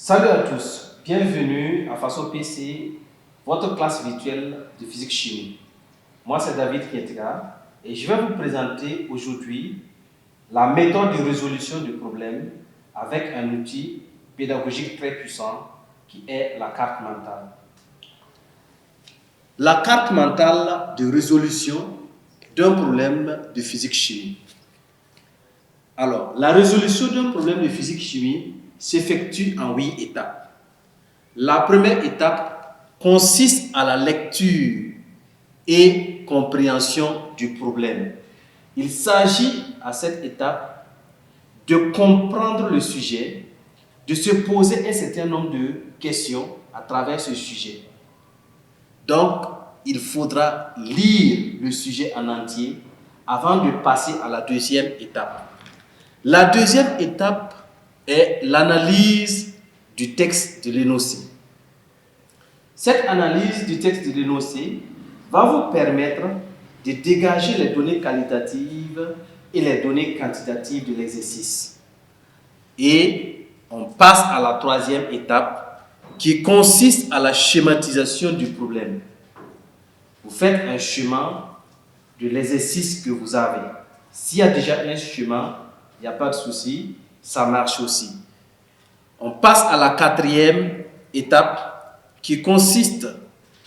Salut à tous, bienvenue à Faso PC, votre classe virtuelle de physique-chimie. Moi c'est David Kietka et je vais vous présenter aujourd'hui la méthode de résolution du problème avec un outil pédagogique très puissant qui est la carte mentale. La carte mentale de résolution d'un problème de physique-chimie. Alors, la résolution d'un problème de physique-chimie s'effectue en 8 étapes. La première étape consiste à la lecture et compréhension du problème. Il s'agit à cette étape de comprendre le sujet, de se poser un certain nombre de questions à travers ce sujet. Donc, il faudra lire le sujet en entier avant de passer à la deuxième étape. La deuxième étape est l'analyse du texte de l'énoncé. Cette analyse du texte de l'énoncé va vous permettre de dégager les données qualitatives et les données quantitatives de l'exercice. Et on passe à la troisième étape qui consiste à la schématisation du problème. Vous faites un schéma de l'exercice que vous avez. S'il y a déjà un schéma, il n'y a pas de souci, ça marche aussi. On passe à la quatrième étape qui consiste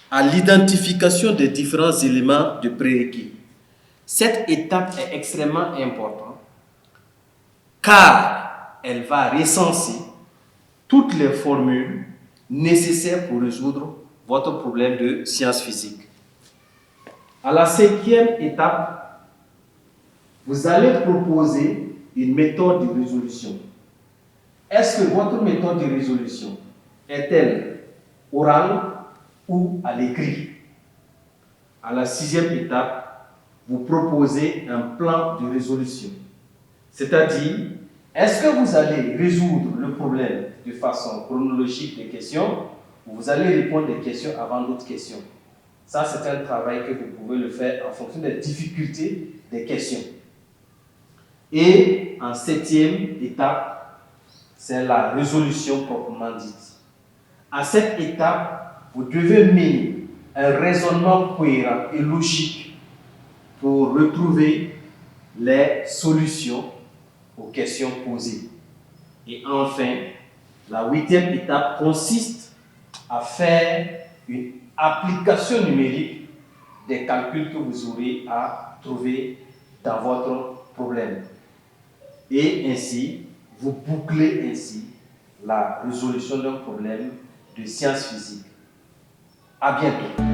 à l'identification des différents éléments de prérequis. Cette étape est extrêmement importante car elle va recenser toutes les formules nécessaires pour résoudre votre problème de sciences physiques. À la cinquième étape, vous allez proposer une méthode de résolution. Est-ce que votre méthode de résolution est-elle orale ou à l'écrit? À la sixième étape, vous proposez un plan de résolution. C'est-à-dire, est-ce que vous allez résoudre le problème de façon chronologique des questions ou vous allez répondre des questions avant d'autres questions? Ça, c'est un travail que vous pouvez le faire en fonction des difficultés des questions. Et en septième étape, c'est la résolution proprement dite. À cette étape, vous devez mener un raisonnement cohérent et logique pour retrouver les solutions aux questions posées. Et enfin, la huitième étape consiste à faire une application numérique des calculs que vous aurez à trouver dans votre problème. Et ainsi, vous bouclez ainsi la résolution d'un problème de sciences physiques. À bientôt.